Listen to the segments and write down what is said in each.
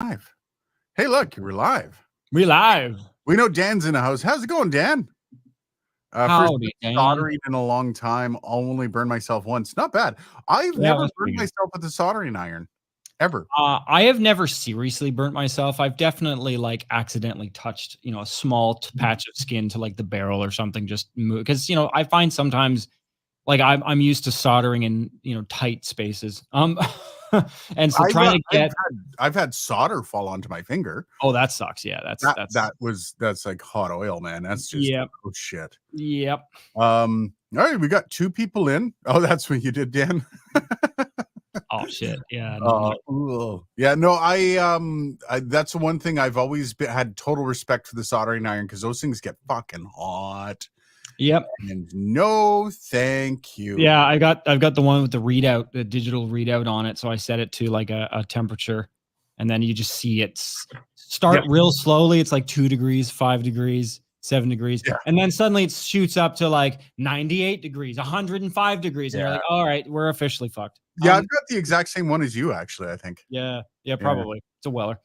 Live. Hey, look, we're live. We live. We know Dan's in the house. How's it going, Dan? First Howdy, Dan. soldering in a long time. I'll only burn myself once. Not bad. I've Yeah, never that's burned pretty good. myself with a soldering iron. Ever. I have never seriously burnt myself. I've definitely like accidentally touched, a small patch of skin to like the barrel or something. Just because I find sometimes like I'm used to soldering in tight spaces. And so trying to get I've had solder fall onto my finger. oh, that sucks. Yeah, That's like hot oil, man. That's just yep. oh shit. Yep. All right, we got 2 people in. Oh, that's what you did, Dan. Oh shit. Yeah. Yeah, no, I that's the one thing I've always had total respect for the soldering iron because those things get fucking hot. Yep. And no, thank you. Yeah, I've got the one with the readout, the digital readout on it. So I set it to like a temperature, and then you just see it start real slowly. It's like 2 degrees, 5 degrees, 7 degrees, and then suddenly it shoots up to like 98 degrees, 105 degrees, and you're like, all right, we're officially fucked. Yeah, I've got the exact same one as you, actually. I think. Yeah, probably. It's a Weller.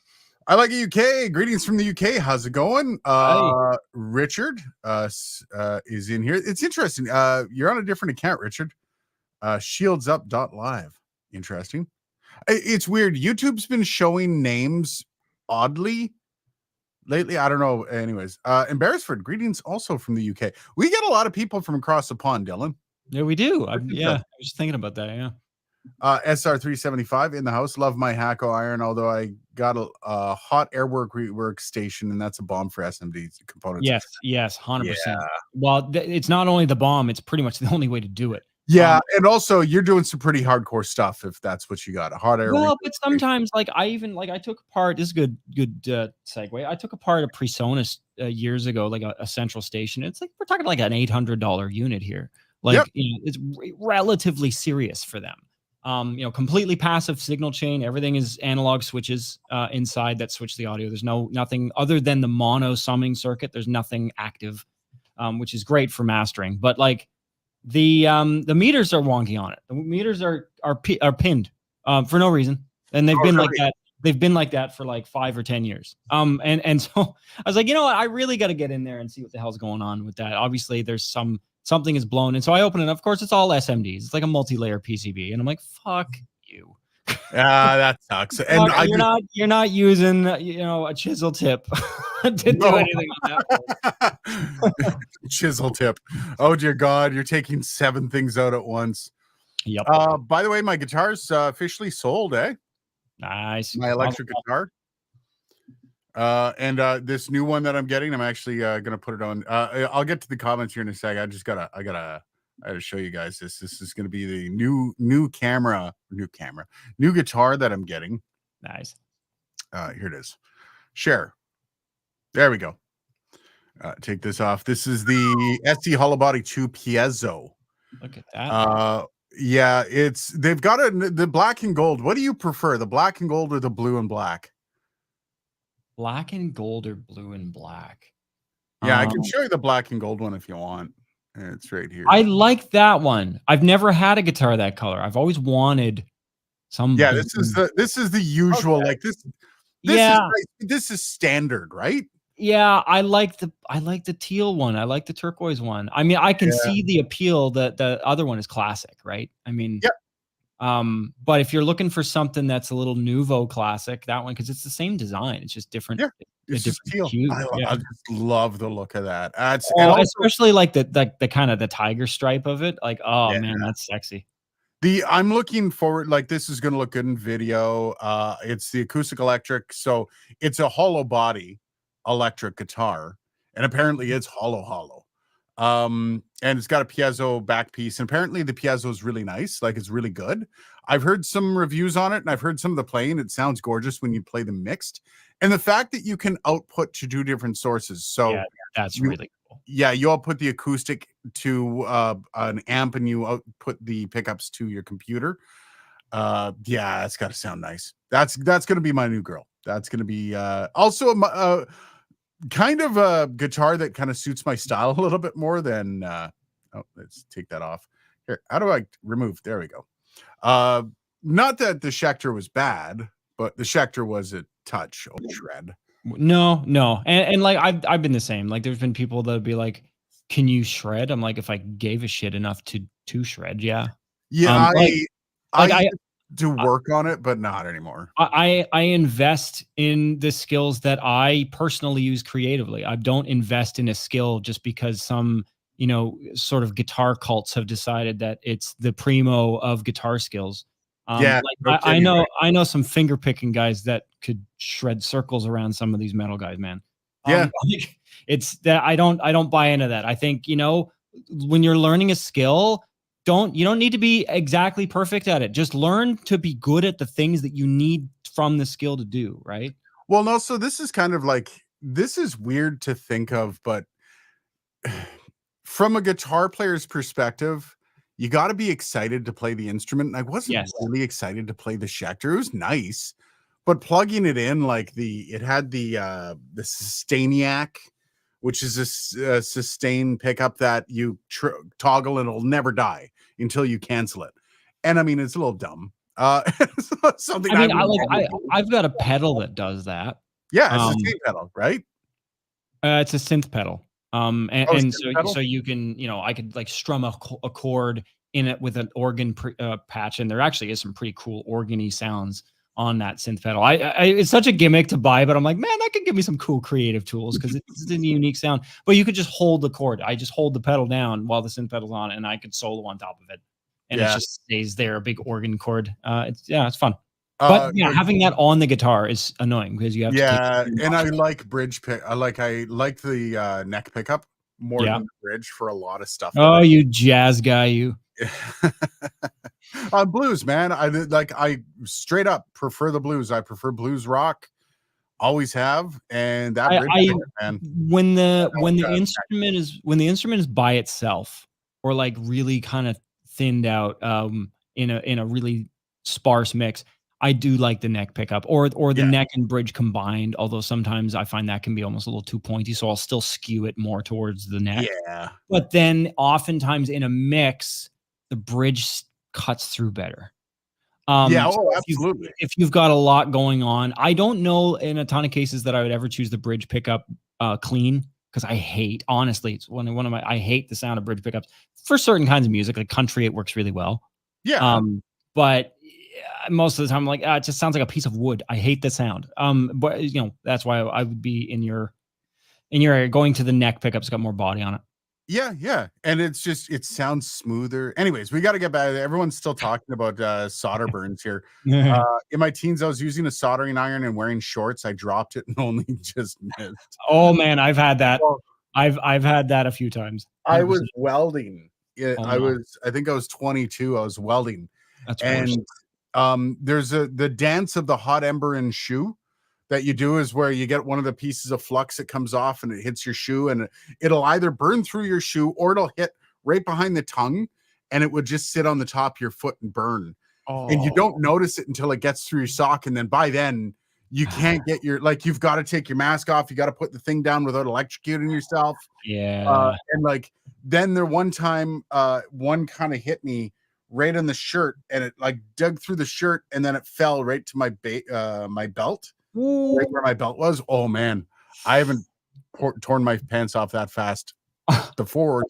I like UK. Greetings from the UK. How's it going? Richard is in here. It's interesting. You're on a different account, Richard. Shieldsup.live. Interesting. It's weird. YouTube's been showing names oddly lately. I don't know. Anyways, Embarrassford, greetings also from the UK. We get a lot of people from across the pond, Dylan. Yeah, we do. I was thinking about that. Yeah. SR375 in the house. Love my Hako iron, although I got a hot airwork workstation, and that's a bomb for SMD components. Yes, 100%. Well, it's not only the bomb; it's pretty much the only way to do it. Yeah, and also you're doing some pretty hardcore stuff if that's what you got. A hot air. Well, but sometimes, like I took apart. This is good segue. I took apart a PreSonus years ago, like a central station. It's like we're talking like an $800 unit here. Like it's relatively serious for them. Completely passive signal chain. Everything is analog switches inside that switch the audio. There's nothing other than the mono summing circuit. There's nothing active, which is great for mastering. But like the meters are wonky on it. The meters are pinned for no reason, and they've been like that. They've been like that for like 5 or 10 years. And so I was like, you know what? I really got to get in there and see what the hell's going on with that. Obviously, there's something is blown. And so I open it. Of course, it's all SMDs. It's like a multi-layer PCB. And I'm like, fuck you. That sucks. And you're not using, a chisel tip to do anything on that. Chisel tip. Oh dear God, you're taking 7 things out at once. Yep. By the way, my guitar's officially sold, eh? Nice. My electric guitar. And this new one that I'm getting, I'm actually gonna put it on. I'll get to the comments here in a sec. I gotta show you guys this. This is gonna be the new guitar that I'm getting. Nice. Here it is. Share. There we go. Take this off. This is the ST Hollow Body 2 Piezo. Look at that. Yeah, they've got the black and gold. What do you prefer, the black and gold or the blue and black? Black and gold or blue and black? Yeah, I can show you the black and gold one if you want. It's right here. I like that one. I've never had a guitar that color. I've always wanted some. Yeah, this is the usual. Okay. Like this. This is standard, right? Yeah, I like the teal one. I like the turquoise one. I mean, I can see the appeal. The other one is classic, right? I mean, but if you're looking for something that's a little nouveau classic, that one, because it's the same design, it's just different. Yeah, it's just teal. I just love the look of that. Especially like the kind of the tiger stripe of it. Like, man, that's sexy. I'm looking forward. Like, this is going to look good in video. It's the acoustic electric, so it's a hollow body electric guitar, and apparently it's hollow. And it's got a piezo back piece, and apparently the piezo is really nice. Like, it's really good. I've heard some reviews on it, and I've heard some of the playing. It sounds gorgeous when you play them mixed, and the fact that you can output to 2 different sources. So that's really cool. Yeah, you output the acoustic to an amp, and you output the pickups to your computer. Yeah, it's got to sound nice. That's going to be my new girl. That's going to be also kind of a guitar that kind of suits my style a little bit more than let's take that off here. How do I remove? There we go. Not that the Schecter was bad, but the Schecter was touch or shred. No. And like I've been the same. Like there's been people that'll be like, "Can you shred?" I'm like, if I gave a shit enough to shred, yeah. Yeah, Like I like I used to work on it, but not anymore. I invest in the skills that I personally use creatively. I don't invest in a skill just because some, sort of guitar cults have decided that it's the primo of guitar skills. Yeah, no Like I kidding, right? I know some finger picking guys that could shred circles around some of these metal guys, man. Yeah. Like, it's that I don't buy into that. I think, when you're learning a skill, you don't need to be exactly perfect at it. Just learn to be good at the things that you need from the skill to do, right? Well, no, so this is kind of like this is weird to think of, but from a guitar player's perspective, you got to be excited to play the instrument. And I wasn't Yes. really excited to play the Schecter. It was nice, but plugging it in, like it had the Sustainiac, which is a sustain pickup that you toggle and it'll never die until you cancel it. And I mean, it's a little dumb. Something I mean, wouldn't do. I've got a pedal that does that. Yeah, it's a sustain pedal, right? It's a synth pedal. And, Oh, and synth so pedal? so you can, I could like strum a chord in it with an organ patch, and there actually is some pretty cool organy sounds on that synth pedal. It's such a gimmick to buy, but I'm like, man, that could give me some cool creative tools because it's a unique sound. But you could just hold the chord. I just hold the pedal down while the synth pedal's on, and I could solo on top of it, and it Yeah. just stays there, a big organ chord. It's fun. But yeah, having that on the guitar is annoying because you have to take and I like bridge pick. I like the neck pickup more Yeah. than the bridge for a lot of stuff. Oh, you jazz guy, you. Blues, man. I straight up prefer the blues. I prefer blues rock. Always have, and that bridge pickup, man. When the instrument is by itself or like really kind of thinned out in a really sparse mix, I do like the neck pickup or the Yeah. neck and bridge combined, although sometimes I find that can be almost a little too pointy, so I'll still skew it more towards the neck. Yeah. But then oftentimes in a mix, the bridge cuts through better. Yeah, So absolutely. if you've got a lot going on, I don't know in a ton of cases that I would ever choose the bridge pickup clean because honestly, it's one of my I hate the sound of bridge pickups for certain kinds of music, like country. It works really well. Yeah. But most of the time, I'm like, it just sounds like a piece of wood. I hate the sound. But that's why I would be in your area going to the neck pickups. Got more body on it. Yeah. And it sounds smoother. Anyways, we got to get back. Everyone's still talking about solder burns here. In my teens, I was using a soldering iron and wearing shorts. I dropped it and only just missed. Oh man, I've had that. Well, I've had that a few times. 100%. I was welding. Oh, I think I was 22. I was welding. That's and worse. There's the dance of the hot ember and shoe that you do is where you get one of the pieces of flux that comes off and it hits your shoe and it'll either burn through your shoe or it'll hit right behind the tongue and it would just sit on the top of your foot and burn. And you don't notice it until it gets through your sock. And then by then you can't get you've got to take your mask off. You got to put the thing down without electrocuting yourself. Yeah. And then there one time, one kind of hit me right on the shirt and it like dug through the shirt and then it fell right to my belt. Right where my belt was. Oh man, I haven't torn my pants off that fast before.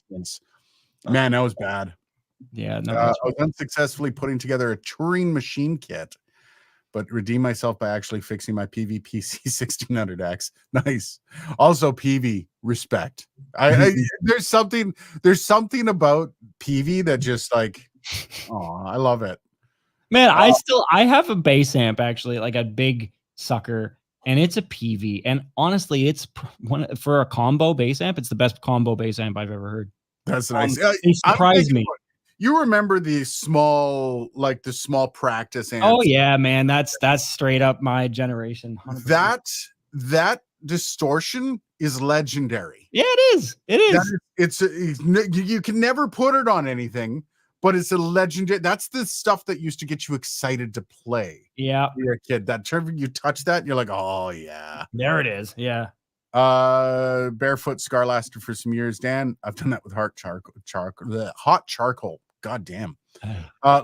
Man, that was bad. Yeah, no, I was unsuccessfully putting together a touring machine kit, but redeemed myself by actually fixing my PVPC 1600X. Nice. Also, PV respect. There's something about PV that just like, oh, I love it. Man, I have a bass amp actually, like a big sucker, and it's a PV. And honestly, it's for a combo bass amp. It's the best combo bass amp I've ever heard. That's nice. It surprised me. You remember the small practice amps? Oh yeah, man, that's straight up my generation. 100%. That distortion is legendary. Yeah, it is. It is. You can never put it on anything. But it's a legendary. That's the stuff that used to get you excited to play. Yeah, you're a kid. That you touch that, you're like, oh yeah, there it is. Yeah. Barefoot scar lasted for some years. Dan, I've done that with hot charcoal. God damn.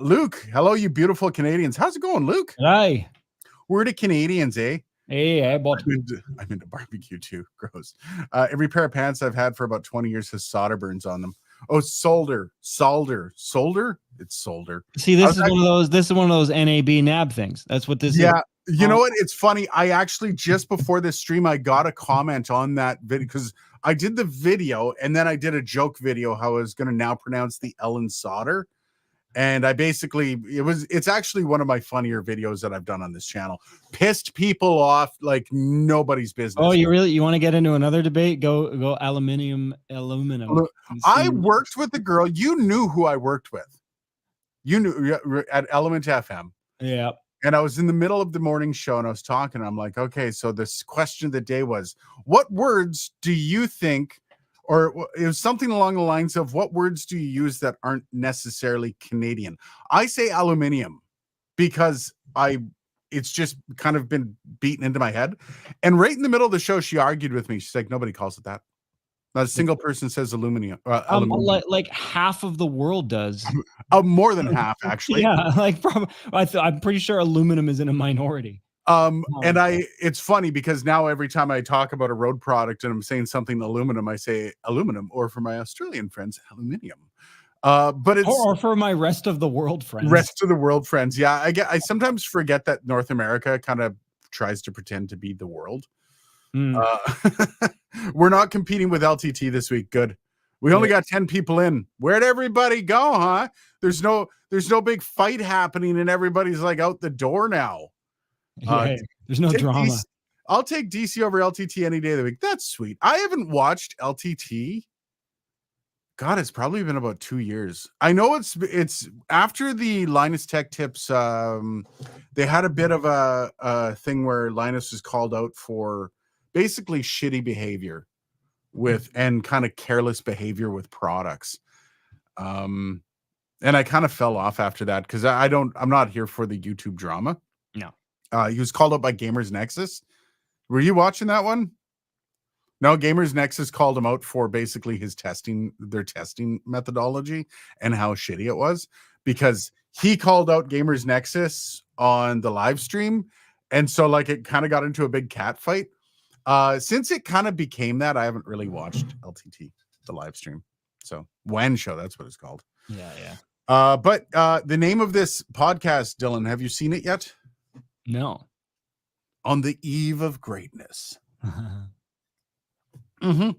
Luke, hello, you beautiful Canadians. How's it going, Luke? Hi. We're the Canadians, eh? Hey, but I'm into barbecue too. Gross. Every pair of pants I've had for about 20 years has solder burns on them. Oh, solder. It's solder. see, I this was is one of those. This is one of those NAB NAB things. That's what this is. Yeah, you know what? It's funny. I actually just before this stream, I got a comment on that video because I did the video and then I did a joke video how I was going to now pronounce the L in solder. And I basically, it's actually one of my funnier videos that I've done on this channel. Pissed people off like nobody's business. Oh, you want to get into another debate? Go aluminum. I worked with the girl. You knew who I worked with. You knew at Element FM. Yeah. And I was in the middle of the morning show and I was talking. I'm like, okay, so this question of the day was, what words do you think, or it was something along the lines of, what words do you use that aren't necessarily Canadian? I say aluminium because it's just kind of been beaten into my head. And right in the middle of the show, she argued with me. She's like, nobody calls it that. Not a single person says aluminum. Like half of the world does. More than half, actually. Yeah, like I'm pretty sure aluminum is in a minority. And it's funny because now every time I talk about a road product and I'm saying something aluminum, I say aluminum, or for my Australian friends, aluminium. But it's or for my rest of the world friends. Yeah, I sometimes forget that North America kind of tries to pretend to be the world. We're not competing with LTT this week. Good. We only got 10 people in. Where'd everybody go, huh? There's no big fight happening and everybody's like out the door now. There's no drama. I'll take DC over LTT any day of the week. That's sweet. I haven't watched LTT. God, it's probably been about 2 years. I know it's after the Linus Tech Tips. They had a bit of a thing where Linus was called out for basically shitty behavior and kind of careless behavior with products. And I kind of fell off after that because I'm not here for the YouTube drama. No. He was called out by Gamers Nexus. Were you watching that one? No, Gamers Nexus called him out for basically their testing methodology and how shitty it was, because he called out Gamers Nexus on the live stream. And so like it kind of got into a big cat fight. Since it kind of became that, I haven't really watched LTT, the live stream. So WAN show, that's what it's called. Yeah. But the name of this podcast, Dylan, have you seen it yet? No. On the Eve of Greatness. Mm-hmm.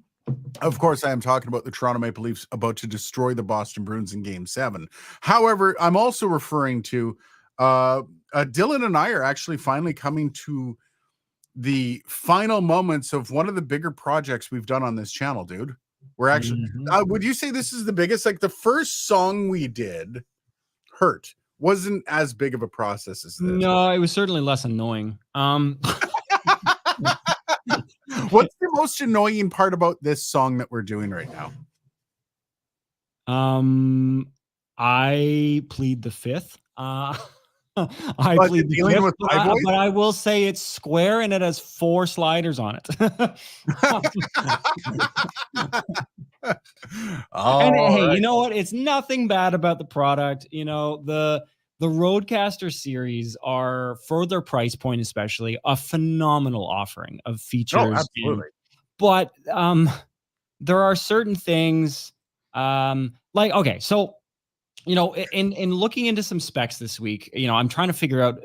Of course, I am talking about the Toronto Maple Leafs about to destroy the Boston Bruins in Game 7. However, I'm also referring to Dylan and I are actually finally coming to the final moments of one of the bigger projects we've done on this channel, dude. We're actually, would you say this is the biggest? Like the first song we did, Hurt, wasn't as big of a process as this. No, it was certainly less annoying. What's the most annoying part about this song that we're doing right now? I plead the fifth. I plead the fifth, but I will say it's square and it has 4 sliders on it. Hey, you know what? It's nothing bad about the product. You know, the Rodecaster series are, for their price point especially, a phenomenal offering of features. Oh, absolutely. But there are certain things like, okay, so you know, in looking into some specs this week, you know, I'm trying to figure out,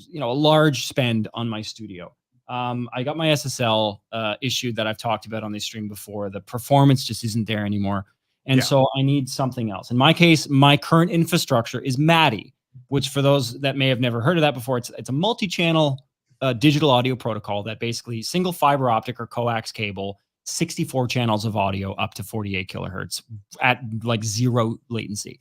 you know, a large spend on my studio. I got my SSL issued that I've talked about on this stream before. The performance just isn't there anymore. And so I need something else. In my case, my current infrastructure is MADI, which for those that may have never heard of that before, it's a multi-channel digital audio protocol that basically single fiber optic or coax cable, 64 channels of audio up to 48 kilohertz at like 0 latency.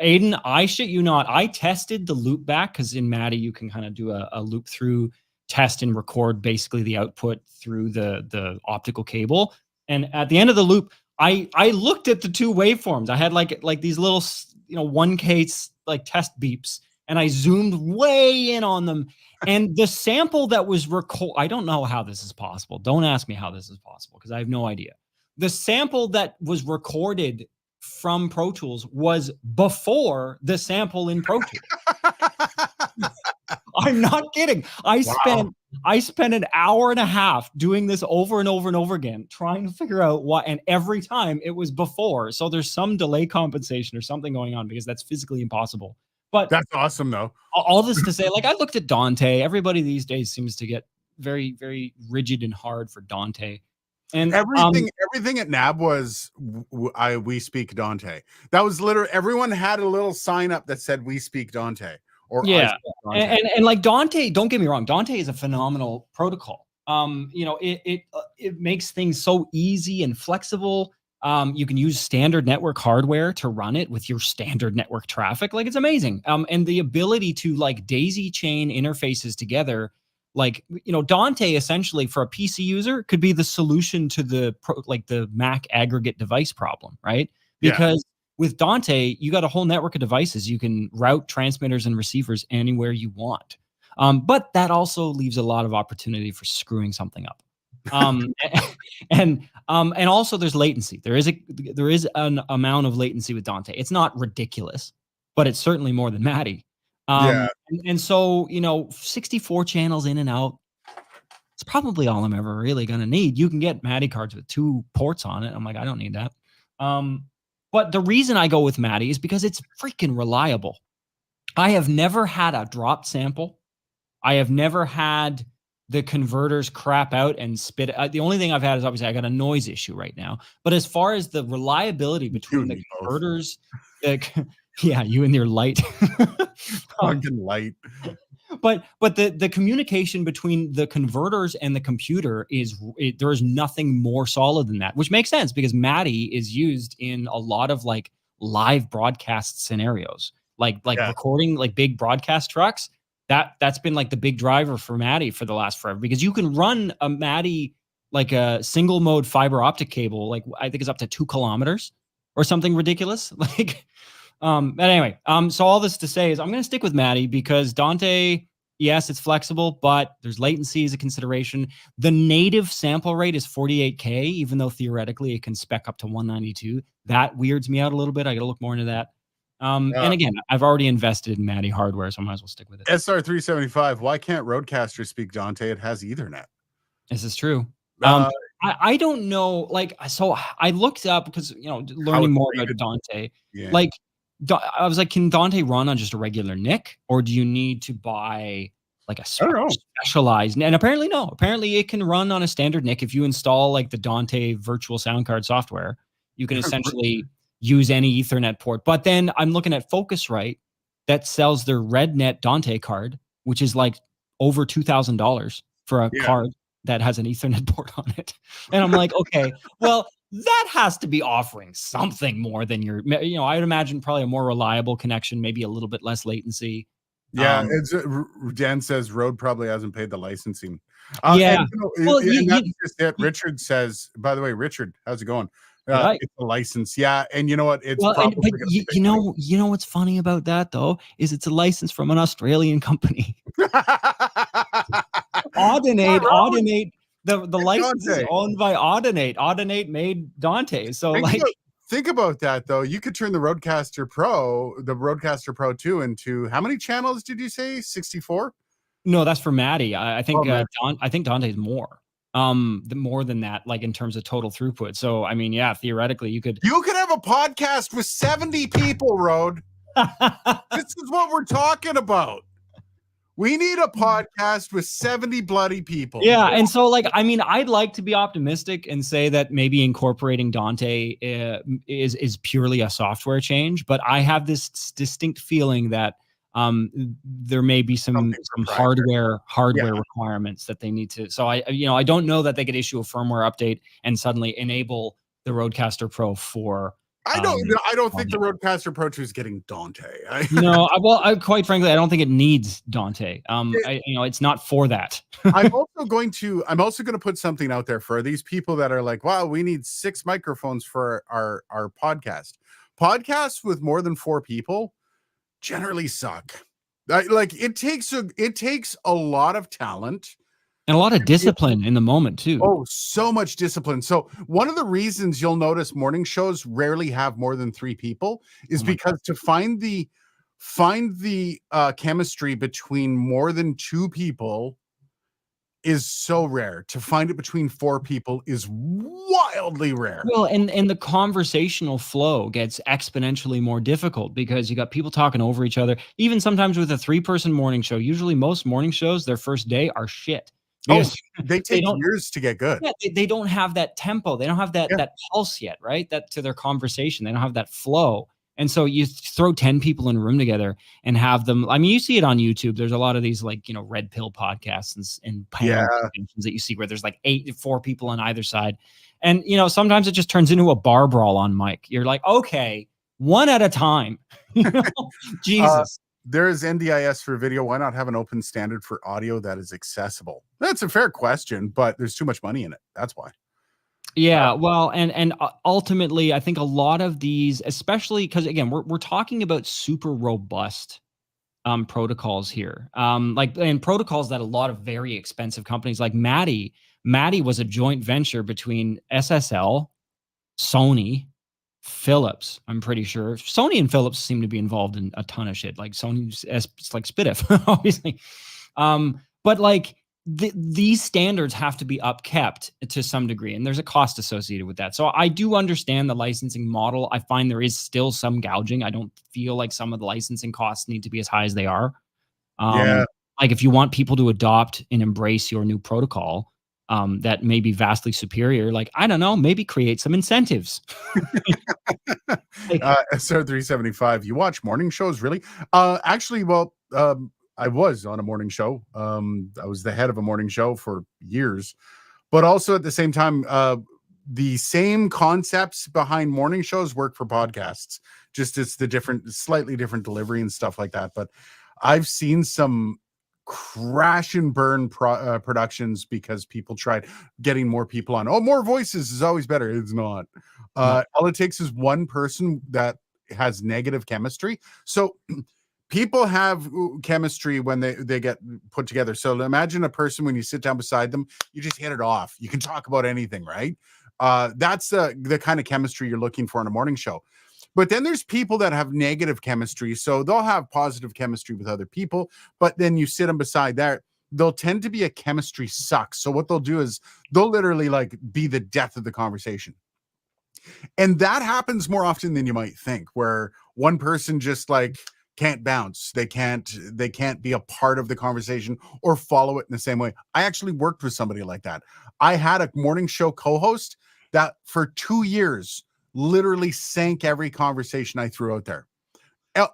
Aiden, I shit you not, I tested the loop back because in MADI you can kind of do a loop through test and record basically the output through the optical cable. And at the end of the loop, I looked at the 2 waveforms. I had like these little, you know, 1K like test beeps, and I zoomed way in on them. And the sample that was I don't know how this is possible. Don't ask me how this is possible because I have no idea. The sample that was recorded from Pro Tools was before the sample in Pro Tools. I'm not kidding. I spent I spent an hour and a half doing this over and over and over again, trying to figure out what, and every time it was before. So there's some delay compensation or something going on because that's physically impossible. But That's awesome, though. all this to say, like, I looked at Dante. Everybody these days seems to get very, very rigid and hard for Dante. And everything at NAB was we speak Dante. That was literally, everyone had a little sign up that said we speak Dante. Or yeah, and like Dante, don't get me wrong, Dante is a phenomenal protocol. You know, it makes things so easy and flexible. You can use standard network hardware to run it with your standard network traffic. Like, it's amazing. And the ability to like daisy chain interfaces together, like, you know, Dante essentially for a PC user could be the solution to the Mac aggregate device problem, right? Because with Dante, you got a whole network of devices. You can route transmitters and receivers anywhere you want. But that also leaves a lot of opportunity for screwing something up. And also there's latency. There is an amount of latency with Dante. It's not ridiculous, but it's certainly more than Maddie. And so, you know, 64 channels in and out, it's probably all I'm ever really going to need. You can get Maddie cards with 2 ports on it. I'm like, I don't need that. But the reason I go with Maddie is because it's freaking reliable. I have never had a dropped sample. I have never had the converters crap out and spit. The only thing I've had is obviously I got a noise issue right now. But as far as the reliability between the converters, yeah, you and your light. Fucking light. But the communication between the converters and the computer there is nothing more solid than that, which makes sense because Maddie is used in a lot of like live broadcast scenarios, like recording like big broadcast trucks. That's been like the big driver for Maddie for the last forever, because you can run a Maddie like a single mode fiber optic cable, like I think it's up to 2 kilometers or something ridiculous. Like, but anyway, so all this to say is I'm going to stick with Maddie because Dante, yes, it's flexible, but there's latency as a consideration. The native sample rate is 48K, even though theoretically it can spec up to 192. That weirds me out a little bit. I got to look more into that. And again, I've already invested in Maddie hardware, so I might as well stick with it. SR375, why can't Rodecaster speak Dante? It has Ethernet. This is true. I don't know. Like, so I looked up because, you know, learning more about Dante. Yeah. Like, I was like, can Dante run on just a regular NIC, or do you need to buy like a specialized? And apparently, no. Apparently, it can run on a standard NIC. If you install like the Dante virtual sound card software, you can essentially use any Ethernet port. But then I'm looking at Focusrite that sells their RedNet Dante card, which is like over $2,000 for a card that has an Ethernet port on it. And I'm like, okay, well, that has to be offering something more than your, you know, I would imagine probably a more reliable connection, maybe a little bit less latency. Yeah, Dan says Rode probably hasn't paid the licensing. Yeah. That's just it. Richard says, by the way, Richard, how's it going? It's a license. Yeah. And you know what? It's you know what's funny about that though, is it's a license from an Australian company. Audinate. The license is owned by Audinate. Audinate made Dante. So think about that though. You could turn the Rodecaster Pro 2 into how many channels did you say? 64? No, that's for Maddie. I think I think Dante's more. More than that, like in terms of total throughput. So I mean, yeah, theoretically you could have a podcast with 70 people, Rode. This is what we're talking about. We need a podcast with 70 bloody people. Yeah, and so like, I mean, I'd like to be optimistic and say that maybe incorporating Dante is purely a software change, but I have this distinct feeling that there may be some hardware requirements that they need to. So I don't know that they could issue a firmware update and suddenly enable the Rodecaster Pro for. I don't think the Rodecaster Pro 2 is getting Dante. No, quite frankly, I don't think it needs Dante. It's not for that. I'm also going to put something out there for these people that are like, wow, we need 6 microphones for our podcast. Podcasts with more than 4 people generally suck. It takes a lot of talent and a lot of discipline in the moment too. Oh, so much discipline. So one of the reasons you'll notice morning shows rarely have more than 3 people is because to find the chemistry between more than 2 people is so rare. To find it between 4 people is wildly rare. Well, and the conversational flow gets exponentially more difficult because you got people talking over each other. Even sometimes with a 3-person morning show, usually most morning shows, their first day are shit Oh, because they they take don't years to get good. yeah, they don't have that tempo. They don't have Yeah. that pulse yet, right? That to their conversation. They don't have that flow. And so you throw 10 people in a room together and have them. I mean, you see it on YouTube. There's a lot of these like, red pill podcasts and panel Yeah. discussions that you see where there's like 4 people on either side. And sometimes it just turns into a bar brawl on mic. You're like, okay, one at a time. Jesus. There is NDIS for video. Why not have an open standard for audio that is accessible? That's a fair question, but there's too much money in it. That's why. Yeah, well, and ultimately, I think a lot of these, especially because again, we're talking about super robust protocols here, and protocols that a lot of very expensive companies like Maddie was a joint venture between SSL, Sony, Philips. I'm pretty sure Sony and Philips seem to be involved in a ton of shit. Like Sony's, it's like Spitif, obviously, but like. These standards have to be upkept to some degree, and there's a cost associated with that. So I do understand the licensing model. I find there is still some gouging. I don't feel like some of the licensing costs need to be as high as they are. Yeah. Like if you want people to adopt and embrace your new protocol, that may be vastly superior, like, I don't know, maybe create some incentives. SR 375. You watch morning shows, really? Actually, well, I was on a morning show. I was the head of a morning show for years, but also at the same time, the same concepts behind morning shows work for podcasts. Just it's the slightly different delivery and stuff like that. But I've seen some crash and burn productions because people tried getting more people on. Oh, more voices is always better. It's not. All it takes is one person that has negative chemistry. So people have chemistry when they get put together. So imagine a person, when you sit down beside them, you just hit it off. You can talk about anything, right? That's the kind of chemistry you're looking for in a morning show. But then there's people that have negative chemistry. So they'll have positive chemistry with other people, but then you sit them beside that, they'll tend to be a chemistry suck. So what they'll do is they'll literally like be the death of the conversation. And that happens more often than you might think, where one person just like can't bounce. They can't be a part of the conversation or follow it in the same way. I actually worked with somebody like that. I had a morning show co-host that for 2 years literally sank every conversation I threw out there.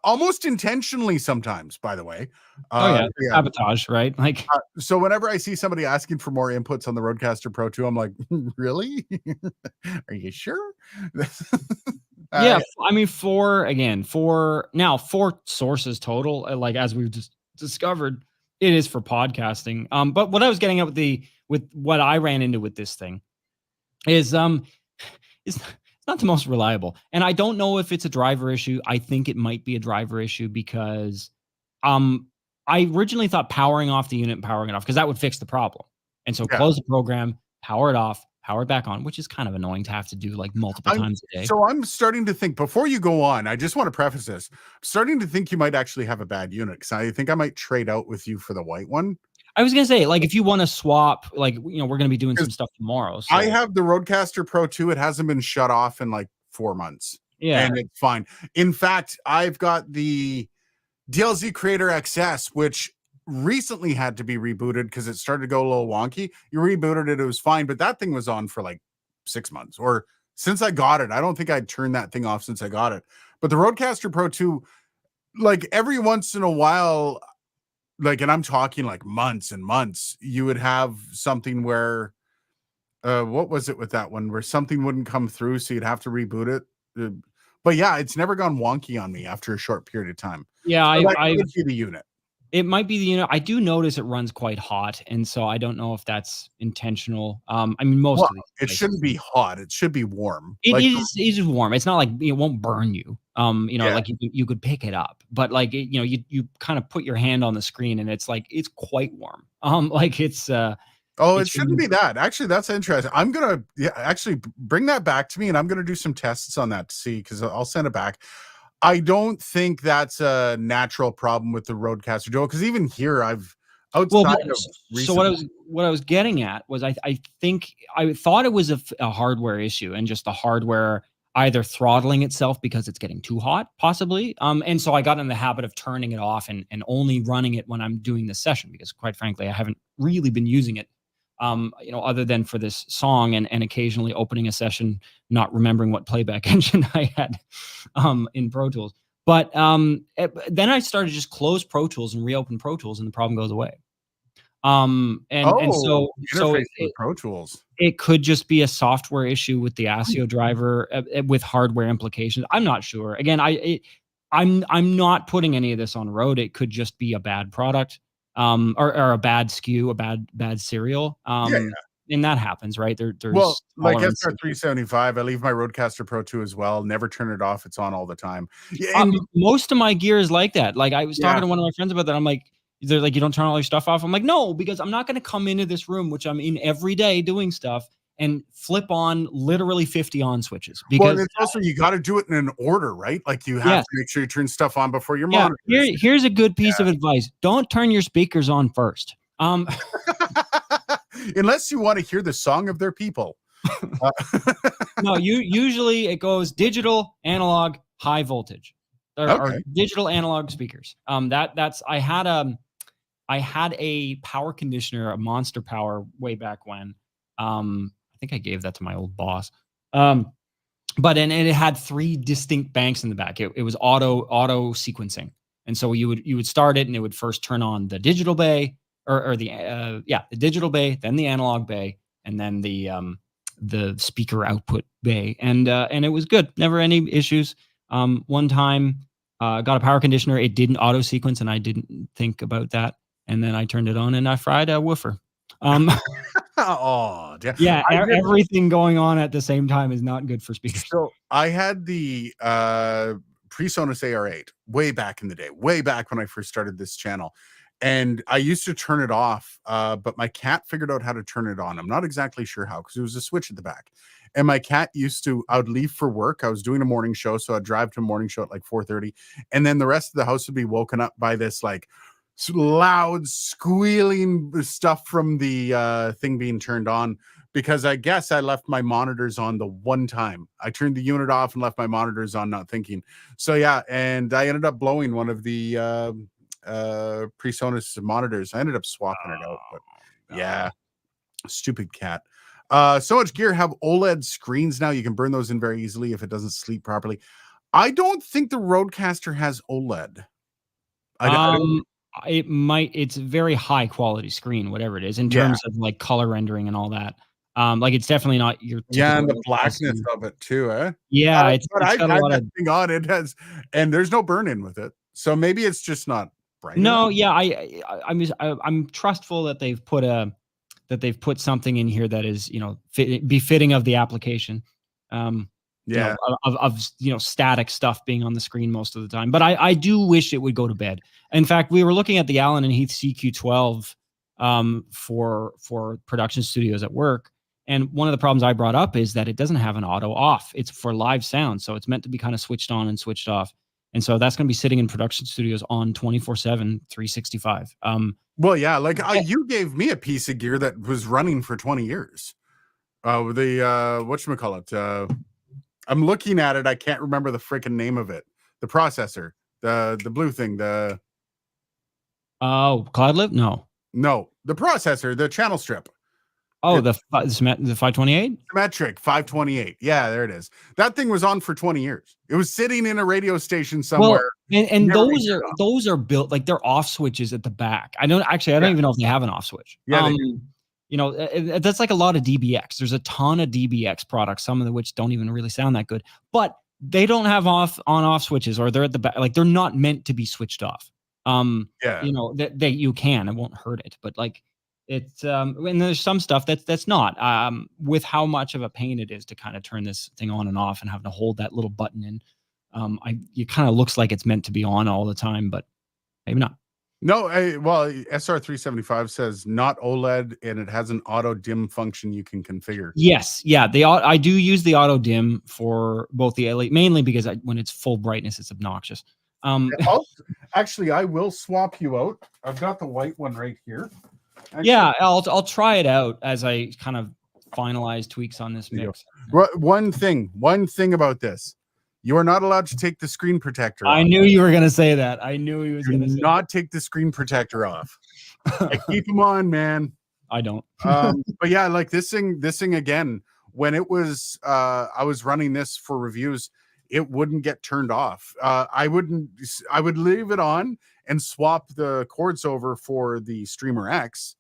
Almost intentionally sometimes, by the way. Sabotage, right? Like, so whenever I see somebody asking for more inputs on the Rodecaster Pro 2, I'm like, really? Are you sure? yeah, I mean, four sources total, like as we've just discovered, it is for podcasting. But what I was getting at with what I ran into with this thing is it's not the most reliable. And I don't know if it's a driver issue. I think it might be a driver issue because I originally thought powering off the unit and powering it off, because that would fix the problem. And so close the program, power it off, power it back on, which is kind of annoying to have to do like multiple times a day. So I'm starting to think, before you go on, I just want to preface this. I'm starting to think you might actually have a bad unit, because I think I might trade out with you for the white one. I was going to say, like, if you want to swap, like, we're going to be doing some stuff tomorrow. So. I have the Rodecaster Pro 2. It hasn't been shut off in like 4 months. Yeah. And it's fine. In fact, I've got the DLZ Creator XS, which recently had to be rebooted because it started to go a little wonky. You rebooted it, it was fine, but that thing was on for like 6 months, or since I got it. I don't think I'd turned that thing off since I got it. But the Rodecaster Pro 2, like every once in a while, like, and I'm talking like months and months, you would have something where what was it with that one, where something wouldn't come through, so you'd have to reboot it. But yeah, it's never gone wonky on me after a short period of time. Yeah, so I would be the unit. It might be the unit. I do notice it runs quite hot, and so I don't know if that's intentional. I mean, most of it shouldn't be hot. It should be warm. It is warm. It's not like it won't burn you. Like you could pick it up, but like you kind of put your hand on the screen, and it's like it's quite warm. Like it's. It shouldn't be that. Actually, that's interesting. I'm gonna actually bring that back to me, and I'm gonna do some tests on that to see, because I'll send it back. I don't think that's a natural problem with the Rodecaster Duo, because even here I've outside but of so recently. what I was getting at was I think I thought it was a hardware issue and just the hardware either throttling itself because it's getting too hot, possibly. And so I got in the habit of turning it off and only running it when I'm doing this session because, quite frankly, I haven't really been using it, other than for this song and occasionally opening a session, not remembering what playback engine I had in Pro Tools. But then I started to just close Pro Tools and reopen Pro Tools, and the problem goes away. And so Interface with Pro Tools. it could just be a software issue with the ASIO driver with hardware implications. I'm not sure. Again, I'm not putting any of this on Rode. It could just be a bad product, or a bad SKU, a bad serial. And that happens, right? There's like tolerance. SR375, I leave my Rodecaster Pro 2 as well. Never turn it off. It's on all the time. Yeah, most of my gear is like that. Like I was talking to one of my friends about that. I'm like, they're like, you don't turn all your stuff off. I'm like, no, because I'm not going to come into this room, which I'm in every day doing stuff, and flip on literally 50 on switches. Because it's also, you got to do it in an order, right? Like you have to make sure you turn stuff on before your monitor. Here's a good piece of advice. Don't turn your speakers on first. Unless you want to hear the song of their people. No, usually it goes digital, analog, high voltage. Or digital analog speakers. I had a power conditioner, a Monster Power, way back when. I think I gave that to my old boss. But it had 3 distinct banks in the back. It was auto sequencing, and so you would start it, and it would first turn on the digital bay, or the digital bay, then the analog bay, and then the speaker output bay, and it was good. Never any issues. One time, got a power conditioner. It didn't auto sequence, and I didn't think about that. And then I turned it on and I fried a woofer. Yeah, everything going on at the same time is not good for speakers. So I had the PreSonus AR8 way back in the day, way back when I first started this channel. And I used to turn it off, but my cat figured out how to turn it on. I'm not exactly sure how, because there was a switch at the back. And my cat I would leave for work. I was doing a morning show, so I'd drive to a morning show at like 4:30. And then the rest of the house would be woken up by this like loud squealing stuff from the thing being turned on, because I guess I left my monitors on the one time. I turned the unit off and left my monitors on, not thinking. So yeah, and I ended up blowing one of the PreSonus monitors. I ended up swapping it out, but yeah, stupid cat. So much gear have OLED screens now. You can burn those in very easily if it doesn't sleep properly. I don't think the Rodecaster has OLED. It might. It's a very high quality screen, whatever it is, in terms of like color rendering and all that. Like it's definitely not your and the blackness of it too, eh? Yeah, but I've had that thing on. It has, and there's no burn in with it, so maybe it's just not bright. No, yeah, I'm trustful that they've put something in here that is, befitting of the application. Of static stuff being on the screen most of the time. But I do wish it would go to bed. In fact, we were looking at the Allen and Heath CQ12 for production studios at work. And one of the problems I brought up is that it doesn't have an auto off. It's for live sound. So it's meant to be kind of switched on and switched off. And so that's going to be sitting in production studios on 24/7, 365. Well, yeah, like you gave me a piece of gear that was running for 20 years. Whatchamacallit? I'm looking at it. I can't remember the freaking name of it. The processor, the blue thing, Cloudlib? No, the processor, the channel strip. Oh, the 528? Symmetric 528. Yeah, there it is. That thing was on for 20 years. It was sitting in a radio station somewhere. Well, and those are built like they're off switches at the back. I don't even know if they have an off switch. Yeah, that's like a lot of DBX. There's a ton of DBX products, some of which don't even really sound that good, but they don't have on-off switches, or they're at the back. Like they're not meant to be switched off. That you can, it won't hurt it, but like it's and there's some stuff that's not with how much of a pain it is to kind of turn this thing on and off and having to hold that little button in. It kind of looks like it's meant to be on all the time, but maybe not. No, SR375 says not OLED, and it has an auto dim function you can configure. Yes, yeah, I do use the auto dim for both the LED, mainly because when it's full brightness, it's obnoxious. Actually, I will swap you out. I've got the white one right here. Actually, yeah, I'll try it out as I kind of finalize tweaks on this mix. one thing about this, you are not allowed to take the screen protector off. I knew you were gonna say that. I knew he was Do gonna say not take the screen protector off. Keep them on, man. I don't. But yeah, like this thing again, when it was I was running this for reviews, it wouldn't get turned off. I would leave it on and swap the cords over for the Streamer X,